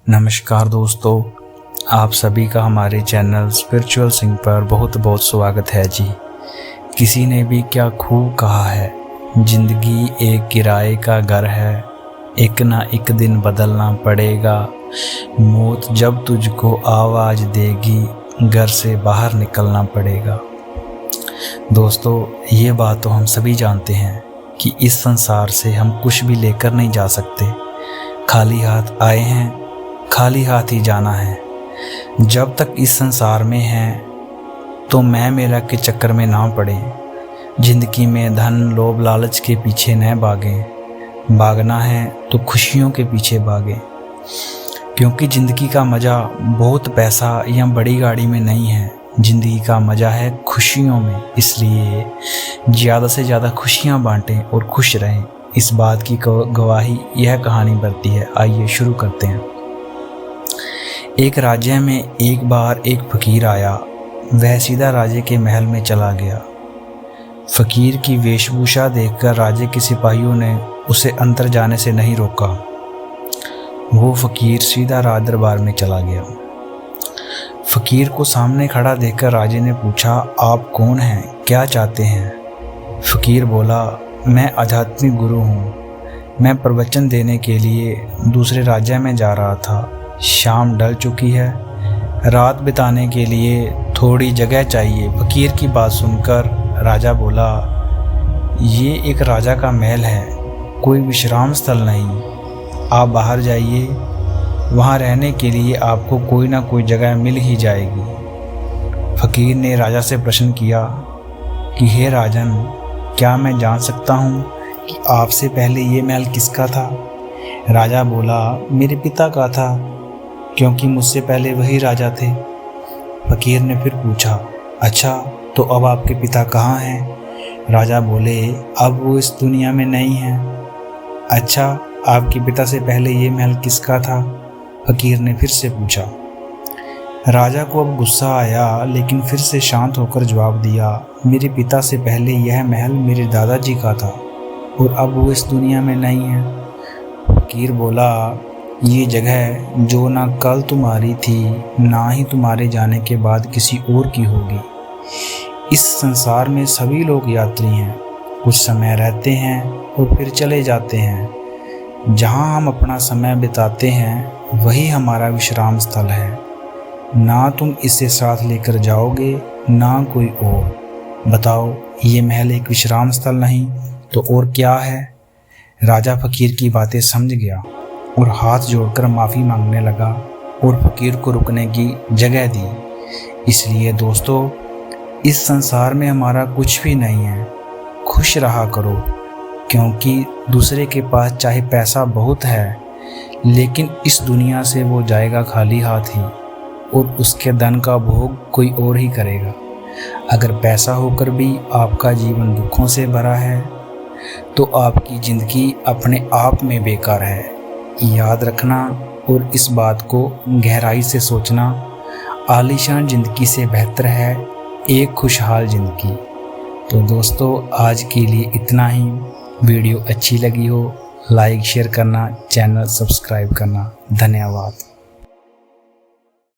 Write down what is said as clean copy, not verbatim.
नमस्कार दोस्तों, आप सभी का हमारे चैनल स्पिरिचुअल सिंह पर बहुत बहुत स्वागत है जी। किसी ने भी क्या खूब कहा है, जिंदगी एक किराए का घर है, एक ना एक दिन बदलना पड़ेगा। मौत जब तुझको आवाज़ देगी, घर से बाहर निकलना पड़ेगा। दोस्तों, ये बात तो हम सभी जानते हैं कि इस संसार से हम कुछ भी लेकर नहीं जा सकते। खाली हाथ आए हैं, खाली हाथ ही जाना है। जब तक इस संसार में हैं तो मैं मेरा के चक्कर में ना पड़े। जिंदगी में धन लोभ लालच के पीछे न भागें। भागना है तो खुशियों के पीछे भागें, क्योंकि ज़िंदगी का मज़ा बहुत पैसा या बड़ी गाड़ी में नहीं है। ज़िंदगी का मज़ा है खुशियों में। इसलिए ज़्यादा से ज़्यादा खुशियाँ बांटें और खुश रहें। इस बात की गवाही यह कहानी भरती है। आइए शुरू करते हैं। एक राज्य में एक बार एक फ़कीर आया। वह सीधा राजे के महल में चला गया। फ़कीर की वेशभूषा देखकर राजे के सिपाहियों ने उसे अंदर जाने से नहीं रोका। वो फ़कीर सीधा राज दरबार में चला गया। फ़कीर को सामने खड़ा देखकर राजे ने पूछा, आप कौन हैं, क्या चाहते हैं? फ़कीर बोला, मैं आध्यात्मिक गुरु हूँ। मैं प्रवचन देने के लिए दूसरे राज्य में जा रहा था। शाम ढल चुकी है, रात बिताने के लिए थोड़ी जगह चाहिए। फ़कीर की बात सुनकर राजा बोला, ये एक राजा का महल है, कोई विश्राम स्थल नहीं। आप बाहर जाइए, वहाँ रहने के लिए आपको कोई ना कोई जगह मिल ही जाएगी। फ़कीर ने राजा से प्रश्न किया कि हे राजन, क्या मैं जान सकता हूँ कि आपसे पहले ये महल किसका था? राजा बोला, मेरे पिता का था, क्योंकि मुझसे पहले वही राजा थे। फ़कीर ने फिर पूछा, अच्छा तो अब आपके पिता कहाँ हैं? राजा बोले, अब वो इस दुनिया में नहीं हैं। अच्छा, आपके पिता से पहले ये महल किसका था? फ़कीर ने फिर से पूछा। राजा को अब गुस्सा आया, लेकिन फिर से शांत होकर जवाब दिया, मेरे पिता से पहले यह महल मेरे दादाजी का था और अब वो इस दुनिया में नहीं है। फ़कीर बोला, ये जगह जो ना कल तुम्हारी थी, ना ही तुम्हारे जाने के बाद किसी और की होगी। इस संसार में सभी लोग यात्री हैं, कुछ समय रहते हैं और फिर चले जाते हैं। जहाँ हम अपना समय बिताते हैं वही हमारा विश्राम स्थल है। ना तुम इसे साथ लेकर जाओगे, ना कोई और। बताओ, ये महल एक विश्राम स्थल नहीं तो और क्या है? राजा फ़कीर की बातें समझ गया और हाथ जोड़कर माफ़ी मांगने लगा और फ़कीर को रुकने की जगह दी। इसलिए दोस्तों, इस संसार में हमारा कुछ भी नहीं है। खुश रहा करो, क्योंकि दूसरे के पास चाहे पैसा बहुत है, लेकिन इस दुनिया से वो जाएगा खाली हाथ ही, और उसके धन का भोग कोई और ही करेगा। अगर पैसा होकर भी आपका जीवन दुखों से भरा है तो आपकी ज़िंदगी अपने आप में बेकार है। याद रखना और इस बात को गहराई से सोचना, आलीशान ज़िंदगी से बेहतर है एक खुशहाल ज़िंदगी। तो दोस्तों, आज के लिए इतना ही। वीडियो अच्छी लगी हो लाइक शेयर करना, चैनल सब्सक्राइब करना। धन्यवाद।